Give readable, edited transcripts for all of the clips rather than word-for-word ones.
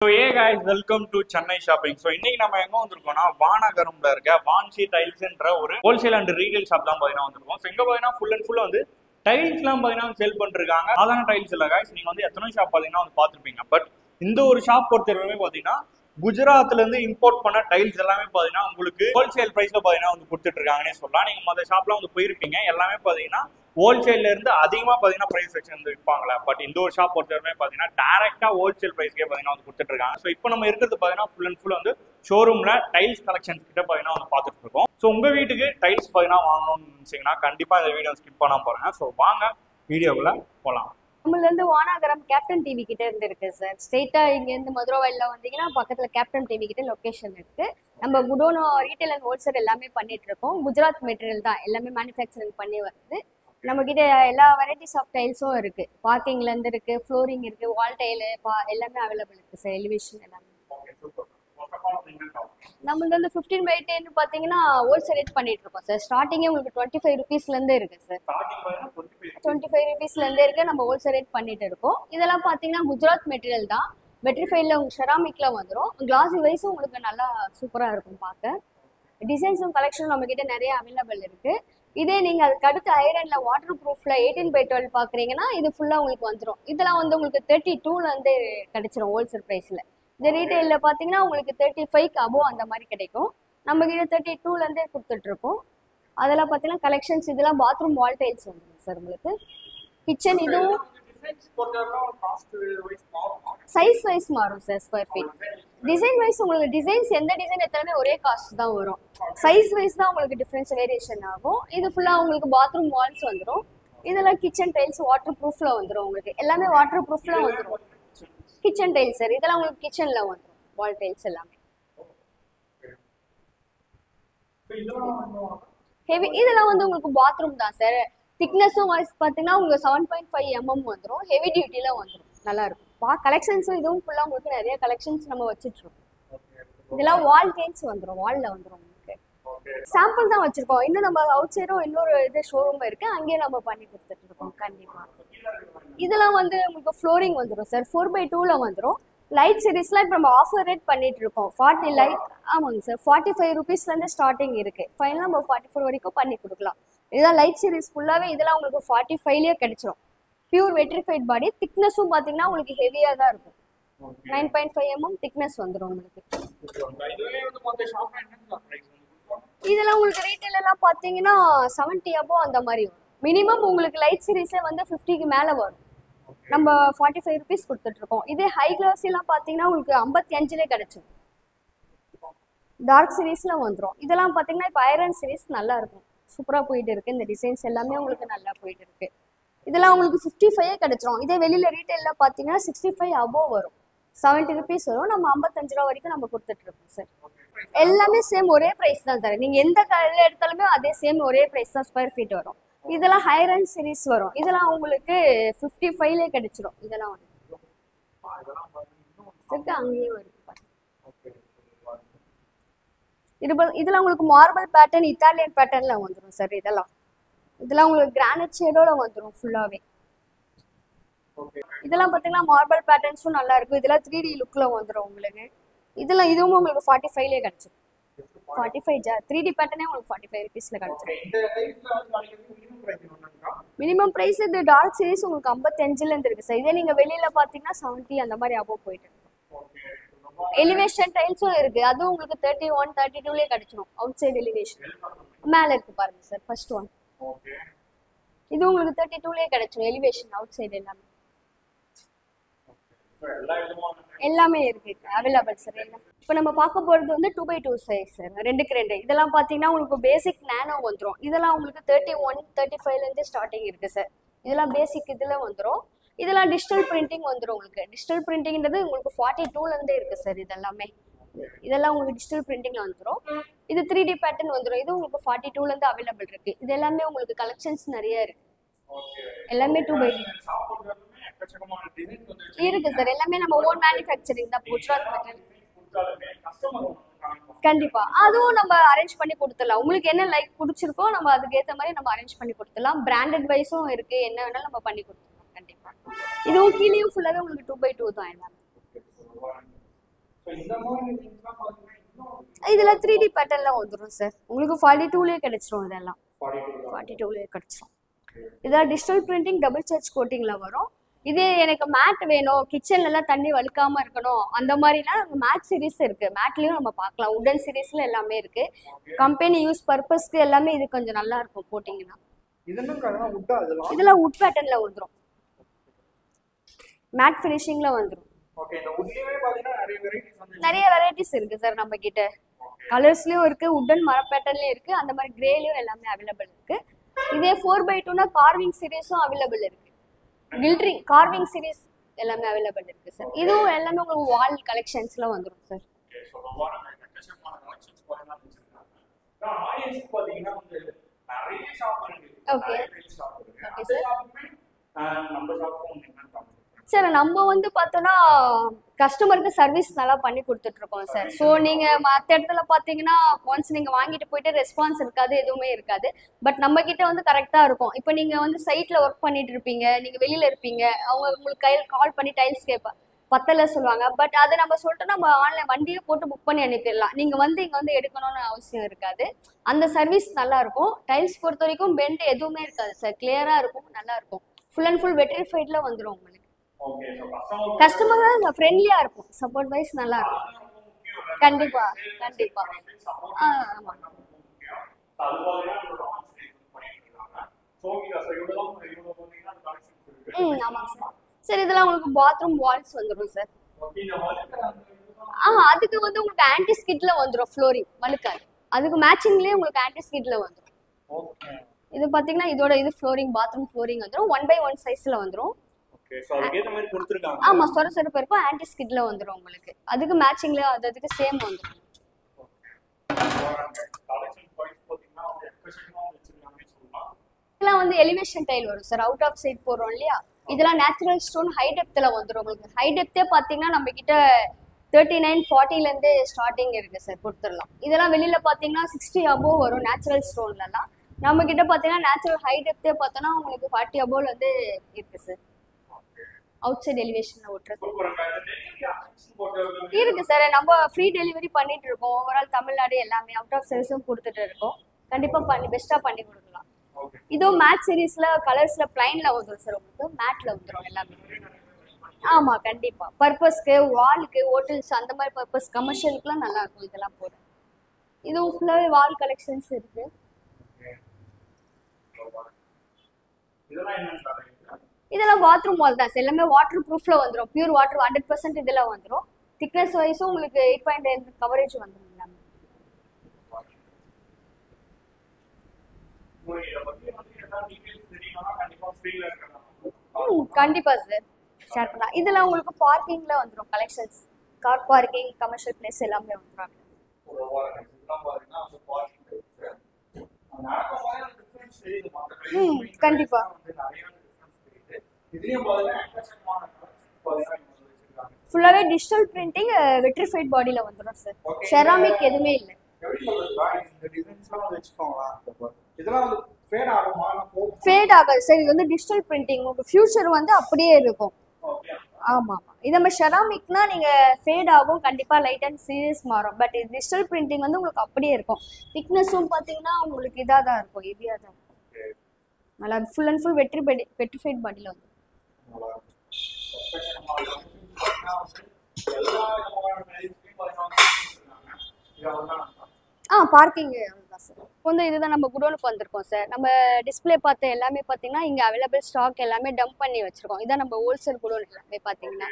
So hey guys, welcome to Chennai Shopping. So இன்னைக்கு நம்ம எங்க வந்திருக்கோம்னா வானகரம்ல இருக்க வான்சி டைல்ஸ்ன்ற ஒரு ஹோல்சேல் அண்ட் ரீட்டைல் ஷாப் தான் பாத்தீங்கன்னா வந்திருக்கோம். ஸோ எங்க பாத்தீங்கன்னா ஃபுல் அண்ட் ஃபுல் வந்து டைல்ஸ்லாம் பாத்தீங்கன்னா சேல் பண்ணிருக்காங்க. சாதாரண டைல்ஸ் இல்ல guys, நீங்க வந்து எத்தனை ஷாப் பாத்தீங்கன்னா வந்து பாத்துருப்பீங்க. பட் இந்த ஒரு ஷாப் பொறுத்தவரைக்குமே பாத்தீங்கன்னா குஜராத்ல இருந்து இம்போர்ட் பண்ண டைல்ஸ் எல்லாமே பாத்தீங்கன்னா உங்களுக்கு ஹோல்சேல் பிரைஸ்ல பாத்தீங்கன்னா வந்து கொடுத்துட்டு இருக்காங்கன்னே சொல்லலாம். நீங்க மற்ற ஷாப்லாம் வந்து போயிருப்பீங்க, எல்லாமே பாத்தீங்கன்னா ஹோல்சேல்ல இருந்து அதிகமா பாத்தீங்கன்னா பிரைஸ் வச்சு வந்து விற்பாங்களா. பட் இந்த ஒரு ஷாப் பொறுத்தவரைக்குமே பாத்தீங்கன்னா டைரக்டா ஹோல்சேல் பிரைஸ்க்கே பாத்தீங்கன்னா வந்து கொடுத்துட்டு இருக்காங்க. ஸோ இப்போ நம்ம இருக்கிறது பாத்தீங்கன்னா ஃபுல் அண்ட் ஃபுல் வந்து ஷோரூம்ல டைல்ஸ் கலெக்ஷன்ஸ் கிட்ட பாத்தீங்கன்னா வந்து பார்த்துட்டு இருக்கோம். ஸோ உங்க வீட்டுக்கு டைல்ஸ் பாத்தீங்கன்னா வாங்கணும்னு நினைச்சீங்கன்னா கண்டிப்பா இந்த வீடியோ ஸ்கிப் பண்ணாம பாருங்க. ஸோ வாங்க வீடியோக்குள்ள போலாம். நம்மள இருந்து வானாகரம் கேப்டன் டிவி கிட்ட இருந்து இருக்கு சார். ஸ்ட்ரெயிட்டா இங்க இருந்து மதுரவாயில வந்தீங்கன்னா பக்கத்துல கேப்டன் டிவி கிட்ட லொகேஷன் இருக்கு. நம்ம குடோனோ ரீட்டைல் அண்ட் ஹோல்சேல் எல்லாமே பண்ணிட்டு இருக்கோம். குஜராத் மெட்டீரியல் தான் எல்லாமே மேனுஃபேக்சரிங் பண்ணி வருது. நம்ம கிட்ட எல்லா வெரைட்டிஸ் ஆஃப் டைல்ஸும் இருக்கு. பார்க்கிங்ல இருந்து இருக்கு, ஃப்ளோரிங் இருக்கு, வால் டைல் எல்லாமே அவைலபிள் இருக்கு சார். எலிவேஷன் எல்லாமே நம்மளது வந்து 15 by 10 பாத்தீங்கன்னா ஹோல்சேல் ரேட் பண்ணிட்டு இருக்கோம் சார். ஸ்டார்டிங்கே உங்களுக்கு 25 rupeesல இருந்து இருக்கு சார். 25 rupeesல இருந்தே இருக்கு. நம்ம ஹோல்சேல் ரேட் பண்ணிட்டு இருக்கோம். இதெல்லாம் பாத்தீங்கன்னா குஜராத் மெட்டீரியல் தான். வெட்ரிஃபைட்ல உங்களுக்கு செராமிக்ல வந்துடும். கிளாசி வைஸும் உங்களுக்கு நல்லா சூப்பரா இருக்கும் பார்க்க. டிசைன்ஸும் கலெக்ஷனும் நம்ம கிட்ட நிறைய அவைலபிள் இருக்கு. இதே நீங்க அதுக்கு அடுத்து ஐரன்ல வாட்டர் ப்ரூஃப்ல 18 by 12 பாக்குறீங்கன்னா இது ஃபுல்லா உங்களுக்கு வந்துடும். இதெல்லாம் வந்து உங்களுக்கு 32ல இருந்து கிடைச்சிரும் ஹோல்சேல் பிரைஸ்ல. இந்த ரீட்டைல்ல பாத்தீங்கன்னா உங்களுக்கு 35க்கு அபோவ் அந்த மாதிரி கிடைக்கும். நம்ம கிட்ட 32ல இருந்தே கொடுத்துட்டு இருக்கோம். அதெல்லாம் பாத்தீங்கன்னா கலெக்ஷன்ஸ். இதெல்லாம் பாத்ரூம் வால் டைல்ஸ் வந்துடும் சார். உங்களுக்கு கிச்சன் இதுவும் சைஸ் வைஸ் மாறும் sir. Square feet design wise உங்களுக்கு டிசைன்ஸ் எந்த டிசைன் எடுத்தாலுமே ஒரே காஸ்ட் தான் வரும். சைஸ் வைஸ் தான் உங்களுக்கு டிஃபரன்ஸ் வேரியேஷன் ஆகும். இது ஃபுல்லா உங்களுக்கு பாத்ரூம் வால்ஸ் வந்துடும். இதெல்லாம் கிச்சன் டைல்ஸ் வாட்டர் ப்ரூஃப்ல வந்துடும். உங்களுக்கு எல்லாமே வாட்டர் ப்ரூஃப்ல வந்துடும். Kitchen tiles sir. இதெல்லாம் உங்களுக்கு கிச்சன்ல வந்துடும் வால் டைல்ஸ் எல்லாமே. ஹெவி இதெல்லாம் வந்து உங்களுக்கு பாத்ரூம் தான் சார். திக்னஸும் வைஸ் பார்த்தீங்கன்னா உங்களுக்கு 7.5 mm வந்துடும். ஹெவி டியூட்டில வந்துடும். நல்லா இருக்கும். கலெக்ஷன்ஸும் இதுவும் ஃபுல்லா உங்களுக்கு நிறைய கலெக்ஷன்ஸ் நம்ம வச்சுட்டு இருக்கோம். இதெல்லாம் வால் டைல்ஸ் வந்துடும். வால்ல வந்துடும். உங்களுக்கு சாம்பிள் தான் வச்சிருக்கோம். இன்னும் நம்ம அவுட் சைடும் இன்னொரு இது ஷோரூம் இருக்கு, அங்கேயே நம்ம பண்ணி கொடுத்துட்டு இருக்கோம். கண்டிப்பா இதெல்லாம் வந்து உங்களுக்கு ஃப்ளோரிங் வந்துடும் சார். 4 by 2ல வந்துடும். லைட் சீரிஸ்லாம் இப்போ நம்ம ஆஃபர் ரேட் பண்ணிட்டு இருக்கோம். 40 லைட் ஆமாங்க சார். 45 rupeesல இருந்து ஸ்டார்டிங் இருக்கு. ஃபைனலாக நம்ம 44 வரைக்கும் பண்ணி கொடுக்கலாம். இதுதான் லைட் சீரிஸ் ஃபுல்லாவே. இதெல்லாம் உங்களுக்கு 45லயே கிடைச்சிரும். பியூர் வெட்ரிஃபைட் பாடி. திக்னஸும் பாத்தீங்கன்னா உங்களுக்கு ஹெவியா தான் இருக்கும். 9.5 mm திக்னஸ் வந்துடும் உங்களுக்கு. இதெல்லாம் உங்களுக்கு ரீட்டைல் எல்லாம் பாத்தீங்கன்னா 70 above அந்த மாதிரி வரும். மினிமம் உங்களுக்கு லைட் சீரிஸே வந்து 50க்கு மேல வரும். நம்ம 45 rupees கொடுத்துட்டு இருக்கோம். இதே ஹை கிளாஸ் எல்லாம் பாத்தீங்கன்னா உங்களுக்கு 55லயே கிடைச்சிடும். டார்க் சீரிஸ்ல வந்துடும். இதெல்லாம் பாத்தீங்கன்னா இப்போ ஐரன் சீரிஸ் நல்லா இருக்கும். சூப்பரா போயிட்டு இருக்கு. இந்த டிசைன்ஸ் எல்லாமே உங்களுக்கு நல்லா போயிட்டு இருக்கு. இதெல்லாம் உங்களுக்கு 55 கிடைச்சிரும். இதே வெளியில ரீட்டைல்ல பாத்தீங்கன்னா 65 above வரும். 70 rupees வரும். நம்ம 55 ரூபா வரைக்கும் நம்ம கொடுத்துட்டு இருக்கோம் சார். எல்லாமே சேம் ஒரே பிரைஸ் தான் சார். நீங்க எந்த கடையில எடுத்தாலுமே அதே சேம் ஒரே பிரைஸ் தான். ஸ்கொயர் ஃபீட் வரும். இதெல்லாம் ஹைரன் சீரிஸ் வரும். இதெல்லாம் உங்களுக்கு 55லயே கிடைச்சிரும். இதெல்லாம் வந்து அங்கேயே வரும். இதெல்லாம் உங்களுக்கு மார்பிள் பேட்டர்ன் இத்தாலியன் பேட்டர்ன்ல வந்துடும் சார். இதெல்லாம் உங்களுக்கு கிரானைட் ஷேடோட வந்துடும் ஃபுல்லாவே. இதெல்லாம் பாத்தீங்கன்னா மார்பிள் பேட்டர்ன்ஸும் நல்லா இருக்கும். இதெல்லாம் 3D லுக்ல வந்துடும் உங்களுக்கு. இதுவும் உங்களுக்கு 45லயே கிடைச்சிடும். 45 3D பேட்டர்னே உங்களுக்கு 45 rupeesல கிடைச்சிடும். மினிமம் பிரைஸ் இது டார்க் சீரிஸ் உங்களுக்கு 55ல இருந்து இருக்கு சார். இதே நீங்க வெளியில பாத்தீங்கன்னா 70 அந்த மாதிரி அபோவ் போயிட்டு இருக்கு. எலிவேஷன் டைல்ஸும் இருக்கு. அதுவும் உங்களுக்கு 31 32லயே கிடைச்சிடும். அவுட் சைடு எலிவேஷன் மேல இருக்கு பாருங்க சார். ஃபர்ஸ்ட் ஒன் இது உங்களுக்கு 32லயே கிடைச்சிடும். எலிவேஷன் அவுட் சைடு எல்லாமே இருக்கு அவைலபிள் சார். இப்போ நம்ம பார்க்க போறது வந்து 2 by 2 சைஸ் சார். 2க்கு 2. இதெல்லாம் பாத்தீங்கன்னா உங்களுக்கு பேசிக் நானோ வந்துடும். இதெல்லாம் உங்களுக்கு 31 35ல இருந்து ஸ்டார்டிங் இருக்கு சார். இதெல்லாம் பேசிக் இதுல வந்துடும். இதெல்லாம் டிஜிட்டல் பிரிண்டிங் வந்துடும். உங்களுக்கு டிஜிட்டல் பிரிண்டிங்ன்றது உங்களுக்கு 42ல இருந்தே இருக்கு சார். இதெல்லாம் உங்களுக்கு டிஜிட்டல் பிரிண்டிங்ல வந்துடும். இது 3D பேட்டர்ன் வந்துடும். இது உங்களுக்கு 42ல இருந்து அவைலபிள் இருக்கு. இது எல்லாமே உங்களுக்கு கலெக்ஷன்ஸ் நிறைய இருக்கு. எல்லாமே 2 by 2 இருக்கு சார். எல்லாமே நம்ம ஓன் மேனுஃபேக்சரிங் தான். குஜராத் மெட்டீரியல் கண்டிப்பா அதுவும் நம்ம அரேஞ்ச் பண்ணி கொடுத்துடலாம். உங்களுக்கு என்ன லைக் பிடிச்சிருக்கோ நம்ம அதுக்கு ஏற்ற மாதிரி நம்ம அரேஞ்ச் பண்ணி கொடுத்துடலாம். பிராண்டட் வைஸும் இருக்கு. என்ன வேணாலும் நம்ம பண்ணி கொடுத்துடலாம். கண்டிப்பா இதுவும் கீழேயும் ஃபுல்லாவே உங்களுக்கு 2 by 2 தான் எல்லாமே. இந்த மாதிரி things-லாம் பாத்தீங்கன்னா இன்னும் இதுல 3D பேட்டர்ன்ல வந்துரும் சார். உங்களுக்கு 42லயே கிடைச்சிரும். இதெல்லாம் 42லயே கிடைச்சிரும். இதெல்லாம் டிஜிட்டல் பிரிண்டிங் டபுள் சார்ஜ் கோட்டிங்ல வரும். இதே எனக்கு மேட் வேணும், கிச்சன்ல எல்லாம் தண்ணி வலிக்காம இருக்கணும், அந்த மாதிரிலாம் மேட் சீரிஸ் இருக்கு. மேட்லயும் நம்ம பார்க்கலாம். உடன் சீரிஸ்ல எல்லாமே இருக்கு. கம்பெனி யூஸ் பர்பஸ்க்கு எல்லாமே இது கொஞ்சம் நல்லா இருக்கும் போட்டிங்கன்னா. இதெல்லாம் உட் பேட்டர்ன்ல வந்துரும். மேட் ஃபினிஷிங்ல வந்துரும். ஓகே. இந்த உட்லயே பாத்தீங்கன்னா நிறைய வெரைட்டிஸ் இருக்கு சார் நம்ம கிட்ட. கலர்ஸ்லயும் இருக்கு, உடன் மர பேட்டர்ன்லயும் இருக்கு, அந்த மாதிரி கிரேலயும் எல்லாமே அவைலபிள் இருக்கு. இதே 4x2னா கார்விங் சீரிஸும் அவைலபிள் இருக்கு. கில்ட்ரிங் கார்விங் சீரிஸ் எல்லாமே அவைலபிள் இருக்கு சார். இதுவும் எல்லாமே உங்களுக்கு வால் கலெக்ஷன்ஸ்ல வந்துரும் சார். ஓகே. சோ வால் கலெக்ஷன்ஸ்மான கலெக்ஷன்ஸ் போறதா வச்சிருக்காங்க. ஆடியன்ஸ் பாத்தீங்கன்னா வந்து நிறைய ஷாப் இருக்கு. ஓகே. Okay sir. நம்ம ஷாப்பும் என்னன்னு பாருங்க சார். நம்ம வந்து பார்த்தோன்னா கஸ்டமருக்கு சர்வீஸ் நல்லா பண்ணி கொடுத்துட்டு இருக்கோம் சார். ஸோ நீங்க மற்ற இடத்துல பார்த்தீங்கன்னா ஒன்ஸ் நீங்க வாங்கிட்டு போயிட்டு ரெஸ்பான்ஸ் இருக்காது, எதுவுமே இருக்காது. பட் நம்ம கிட்ட வந்து கரெக்டா இருக்கும். இப்போ நீங்க வந்து சைட்ல ஒர்க் பண்ணிட்டு இருப்பீங்க, நீங்க வெளியில இருப்பீங்க, அவங்க உங்களுக்கு கையில் கால் பண்ணி டைல்ஸ் பத்தல சொல்லுவாங்க. பட் அதை நம்ம சொல்லிட்டு நம்ம ஆன்லைன் வண்டியை போட்டு புக் பண்ணி அனுப்பிடலாம். நீங்க வந்து இங்க வந்து எடுக்கணும்னு அவசியம் இருக்காது. அந்த சர்வீஸ் நல்லா இருக்கும். டைல்ஸ் பொறுத்த வரைக்கும் பெண்ட் எதுவுமே இருக்காது சார். கிளியரா இருக்கும், நல்லா இருக்கும். ஃபுல் அண்ட் ஃபுல் வெட்ரிஃபைட்ல வந்துடும் உங்களுக்கு. ஓகே. சோ கஸ்டமர் ஃப்ரெண்ட்லியா இருக்கும். சப்போர்ட் வைஸ் நல்லா இருக்கும். கண்டிப்பா கண்டிப்பா. ஆமா. ஆமாங்க சார். சார் இதெல்லாம் உங்களுக்கு பாத்ரூம் வால்ஸ் வந்துடும் சார். அதுக்கு வந்து உங்களுக்கு ஆன்டி ஸ்கிட்ல வந்துடும். ஃப்ளோரிங் வழுக்காது. அதுக்கு மேட்சிங்லயே உங்களுக்கு ஆன்டி ஸ்கிட்ல வந்துடும். இது பாத்தீங்கன்னா இதோட இது ஃப்ளோரிங் பாத்ரூம் ஃப்ளோரிங் வந்துடும். 1x1 சைஸ்ல வந்துடும். ஓகே. சோ அதுக்கு ஏத்த மாதிரி கொடுத்திருக்காங்க. ஆமா, சொரசொரப்பு இருக்கும். ஆன்டி ஸ்கிட்ல வந்துரும் உங்களுக்கு. அதுக்கு மேட்சிங்ல அதுக்கு சேம் வந்துரும். கலெக்ஷன் பாயிண்ட்ஸ் பாத்தீங்கன்னா எக்கச்சக்கமா வச்சிருக்காங்கன்னு சொல்லலாம். இதெல்லாம் வந்து எலிவேஷன் டைல் வரும் சார். அவுட் ஆஃப் சைட் போறோம் இல்லையா, இதெல்லாம் நேச்சுரல் ஸ்டோன் ஹை டெப்த்ல வந்துரும் உங்களுக்கு. ஹை டெப்த்தே பாத்தீங்கன்னா நம்ம கிட்ட 39-40ல இருந்து ஸ்டார்டிங் இருக்கு சார். கொடுத்துடலாம். இதெல்லாம் வெளியில பாத்தீங்கன்னா 60 அபோவ் வரும் நேச்சுரல் ஸ்டோன்லலாம். நம்ம கிட்ட பாத்தீங்கன்னா நேச்சுரல் ஹை டெப்த்தே பார்த்தோன்னா உங்களுக்கு 40 அபோவ்ல வந்து இருக்கு சார். அவுட் சைட் எலிவேஷன்ல ஓட்டுறது இருக்கு சார். நம்ம ஃப்ரீ டெலிவரி பண்ணிட்டு இருக்கோம். ஓவரால் தமிழ்நாடு எல்லாமே அவுட் ஆஃப் சர்வீஸும் கொடுத்துட்டு இருக்கோம். கண்டிப்பா பெஸ்டா பண்ணி கொடுக்கலாம். இதுவும் மேட் சீரீஸ்ல கலர்ஸ்ல பிளைன்ல வந்துடும் சார். உங்களுக்கு மேட்ல வந்துடும் எல்லாமே. ஆமா கண்டிப்பா. பர்பஸ்க்கு வாலுக்கு ஹோட்டல்ஸ் அந்த மாதிரி பர்பஸ் கமர்ஷியலுக்குலாம் நல்லா இருக்கும் இதெல்லாம் போட. இதுவும் ஃபுல்லாவே வால் கலெக்ஷன்ஸ் இருக்கு. இதெல்லாம் பாத்ரூம் வால் தான் சார். எல்லாமே வாட்டர் ப்ரூஃப்ல வந்துடும். பியூர் வாட்டர் 100% இதெல்லாம் வந்துடும். திக்னஸ் வைஸும் உங்களுக்கு 8.8 கவரேஜ் வந்துடும் எல்லாமே. கண்டிப்பா சார் ஷேர் பண்ணலாம். இதெல்லாம் உங்களுக்கு பார்க்கிங்ல வந்துடும் collections. Car parking, commercial place எல்லாமே வந்துடும். கண்டிப்பா. ஃபுல்லாவே டிஜிட்டல் பிரிண்டிங் வெட்ரிஃபைட் பாடியில வந்துடும் சார். செராமிக் எதுவுமே இல்லை. ஃபேட் ஆகாது சார். இது வந்து டிஜிட்டல் பிரிண்டிங். உங்களுக்கு ஃபியூச்சர் வந்து அப்படியே இருக்கும். ஆமா ஆமா. இது நம்ம செராமிக்னா நீங்க ஃபேட் ஆகும் கண்டிப்பா, லைட் அண்ட் சீரியஸ் மாறும். பட் இது டிஜிட்டல் பிரிண்டிங் வந்து உங்களுக்கு அப்படியே இருக்கும். திக்னஸும் பாத்தீங்கன்னா உங்களுக்கு இதா தான் இருக்கும், ஹெவியா தான் இருக்கும். நல்லா ஃபுல் அண்ட் ஃபுல் வெட்ரிஃபைட் பாடியில வந்து பார்க்கிங் தான் சார். வந்து இதுதான் நம்ம குடோனுக்கு வந்திருக்கோம் சார். நம்ம டிஸ்பிளே பார்த்த எல்லாமே பார்த்தீங்கன்னா இங்கே அவைலபிள் ஸ்டாக் எல்லாமே டம்ப் பண்ணி வச்சிருக்கோம். இதான் நம்ம ஹோல்சேல் குடோன் எல்லாமே பார்த்தீங்கன்னா.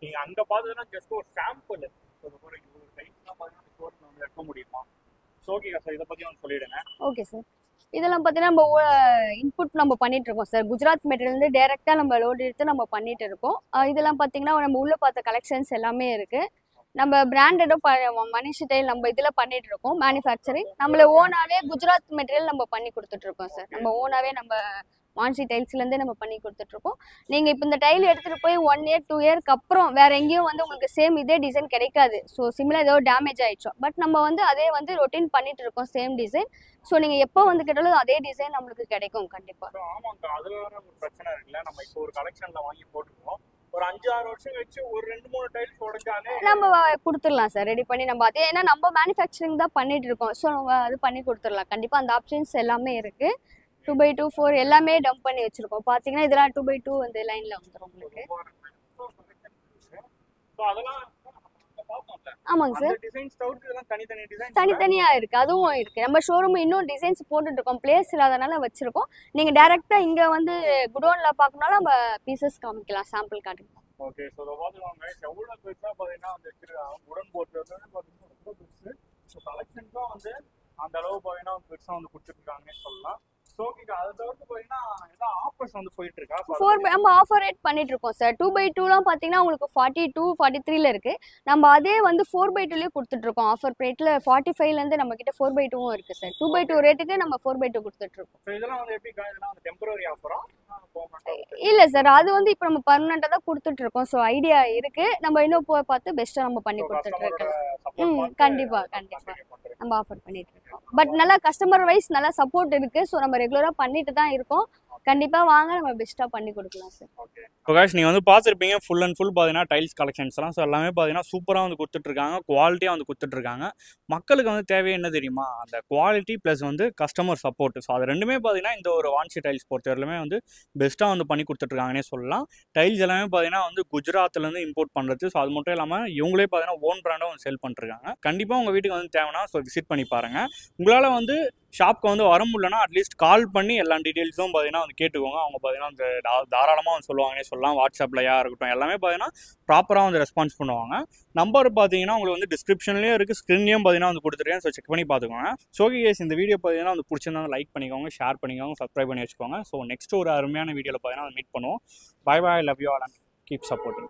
நீங்க அங்க பார்த்ததுன்னா ஜஸ்ட் ஒரு சாம்பிள் ஒரு டைப்லாம் பார்த்தீங்கன்னா எடுக்க முடியுமா? ஓகே சார், இதை பத்தி சொல்லிடுங்க. Okay sir. இதெல்லாம் பார்த்தீங்கன்னா நம்ம இன்புட் நம்ம பண்ணிட்டு இருக்கோம் சார். குஜராத் மெட்டீரியல் டேரெக்டாக நம்ம லோடு எடுத்து நம்ம பண்ணிட்டு இருக்கோம். இதெல்லாம் பார்த்தீங்கன்னா நம்ம உள்ள பார்த்த கலெக்ஷன்ஸ் எல்லாமே இருக்கு. நம்ம பிராண்டடும் மனிஷ் டைல் நம்ம இதில் பண்ணிட்டு இருக்கோம். மேனுஃபேக்சரிங் நம்மள ஓனாவே குஜராத் மெட்டீரியல் நம்ம பண்ணி கொடுத்துட்டு இருக்கோம் சார். நம்ம ஓனாவே நம்ம மான்சி டைல்ஸ்லேருந்தே நம்ம பண்ணி கொடுத்துட்ருக்கோம். நீங்கள் இப்போ இந்த டைல் எடுத்துகிட்டு போய் 1 இயர் 2 இயர்க்கு அப்புறம் வேறு எங்கேயும் வந்து உங்களுக்கு சேம் இதே டிசைன் கிடைக்காது. ஸோ சிமிலர் ஏதோ டேமேஜ் ஆகிடுச்சோம். பட் நம்ம வந்து அதே வந்து ரொட்டீன் பண்ணிட்டு இருக்கோம் சேம் டிசைன். ஸோ நீங்கள் எப்போ வந்து கேட்டாலும் அதே டிசைன் நம்மளுக்கு கிடைக்கும் கண்டிப்பாக. ஆமாங்க, அதில் வேறு ஒரு பிரச்சனை இருக்குல்ல. நம்ம இப்போ ஒரு கலெக்ஷனில் வாங்கி போட்டுருக்கோம். ஒரு 5-6 வருஷம் கழிச்சு ஒரு 2-3 டைல்ஸ் உடைச்சாலே நம்ம கொடுத்துடலாம் சார், ரெடி பண்ணி நம்ம அதே, ஏன்னா நம்ம மேனுஃபேக்சரிங் தான் பண்ணிட்டு இருக்கோம். ஸோ நம்ம அது பண்ணி கொடுத்துடலாம். கண்டிப்பாக அந்த ஆப்ஷன்ஸ் எல்லாமே இருக்கு. 2x2 4 எல்லாமே டம்ப் பண்ணி வச்சிருக்கோம். பார்த்தீங்கன்னா இதெல்லாம் 2x2 அந்த லைன்ல வந்துடும் உங்களுக்கு. ஆமாங்க சார், தனித்தனியா இருக்கு, அதுவும் இருக்கு. நம்ம ஷோரூம் இன்னும் டிசைன்ஸ் போட்டுட்டு இருக்கோம், பிளேஸ் இல்லாதனால வச்சிருக்கோம். நீங்க டைரக்டா இங்க வந்து குடோன்ல பார்க்கணும்னாலும் நம்ம பீசஸ் காமிக்கலாம், சாம்பிள் காட்டுங்க. ஓகே, சோ அத பாத்துவாங்க எவ்வளவு பெருசா பாத்தீங்கன்னா அந்த உடன் போட்டு வந்து பாத்தீங்கன்னா ரொம்ப பெருசு. ஸோ கலெக்ஷன்ஸும் வந்து அந்த அளவு பாத்தீங்கன்னா பெருசா வந்து கொடுத்துருக்காங்கன்னு சொல்லலாம். ஸோ அதை தவிர்த்து பாத்தீங்கன்னா ஏதாவது ஆஃபர்ஸ் வந்து போயிட்டு இருக்கா? நம்ம ஆஃபர் ரேட் பண்ணிட்டு இருக்கோம் சார். 2x2லாம் பாத்தீங்கன்னா உங்களுக்கு 42, 43ல இருக்கு. நம்ம அதே வந்து 4x2லயே கொடுத்துட்டு இருக்கோம். ஆஃபர் ரேட்ல 45ல இருந்து நம்ம கிட்ட 4x2வும் இருக்கு சார். 2x2 ரேட்டுக்கு நம்ம 4x2 கொடுத்துட்டு இருக்கோம். இதெல்லாம் வந்து எப்படி இதெல்லாம் வந்து டெம்பரரி ஆஃபரா? இல்ல சார், அது வந்து இப்போ நம்ம பர்மனண்டா தான் கொடுத்துட்டு இருக்கோம். ஸோ ஐடியா இருக்கு, நம்ம இன்னும் போய் பார்த்து பெஸ்ட்டா நம்ம பண்ணி கொடுத்துட்டு இருக்கோம். கண்டிப்பா கண்டிப்பா நம்ம ஆஃபர் பண்ணிட்டு இருக்கோம். பட் நல்லா கஸ்டமர் வைஸ் நல்லா சப்போர்ட் இருக்கு. ஸோ நம்ம ரெகுலரா பண்ணிட்டு தான் இருக்கோம். கண்டிப்பா வாங்க, நம்ம பெஸ்ட்டா பண்ணி கொடுக்கலாம் சார். ஓகே, பிரகாஷ் நீங்க வந்து பார்த்துருப்பீங்க ஃபுல் அண்ட் ஃபுல் பார்த்தீங்கன்னா டைல்ஸ் கலெக்ஷன்ஸ்லாம். ஸோ எல்லாமே பார்த்தீங்கன்னா சூப்பராக வந்து கொடுத்துட்ருக்காங்க, குவாலிட்டியாக வந்து கொடுத்துட்ருக்காங்க. மக்களுக்கு வந்து தேவை என்ன தெரியுமா? அந்த குவாலிட்டி ப்ளஸ் வந்து கஸ்டமர் சப்போர்ட். ஸோ அது ரெண்டுமே பார்த்தீங்கன்னா இந்த ஒரு வான்சி டைல்ஸ் பொறுத்தவரையிலுமே வந்து பெஸ்ட்டாக வந்து பண்ணி கொடுத்துட்ருக்காங்கன்னே சொல்லலாம். டைல்ஸ் எல்லாமே பார்த்தீங்கன்னா வந்து குஜராத்லேருந்து இம்போர்ட் பண்ணுறது. ஸோ அது மட்டும் இல்லாமல் இவங்களே பார்த்தீங்கன்னா ஓன் பிராண்டாக வந்து செல் பண்ணிருக்காங்க. கண்டிப்பாக உங்கள் வீட்டுக்கு வந்து தேவைன்னா ஸோ விசிட் பண்ணி பாருங்கள். உங்களால் வந்து ஷாப்க்கு வந்து வர முடியலன்னா அட்லீஸ்ட் கால் பண்ணி எல்லா டீட்டெயில்ஸும் பார்த்தீங்கன்னா வந்து கேட்டுக்கோங்க. அவங்க பார்த்தீங்கன்னா அந்த தாராளமாக வந்து சொல்லுவாங்கன்னே சொல்லலாம். வாட்ஸ்அப்லையா இருக்கட்டும் எல்லாமே பார்த்தீங்கன்னா ப்ராப்பராக வந்து ரெஸ்பான்ஸ் பண்ணுவாங்க. நம்பர் பார்த்தீங்கன்னா உங்களுக்கு வந்து டிஸ்கிரிப்ஷன்லேயும் இருக்குது, ஸ்க்ரீன்லேயும் பார்த்தீங்கன்னா வந்து கொடுத்துருக்கேன். ஸோ செக் பண்ணி பார்த்துக்கோங்க. ஸோ கேஸ் இந்த வீடியோ பார்த்தீங்கன்னா வந்து பிடிச்சிருந்தா லைக் பண்ணிக்கோங்க, ஷேர் பண்ணிக்கோங்க, சப்ஸ்கிரைப் பண்ணி வச்சுக்கோங்க. ஸோ நெக்ஸ்ட் ஒரு அருமையான வீடியோவில் பார்த்தீங்கன்னா மீட் பண்ணுவோம். Bye bye, love you all and keep supporting.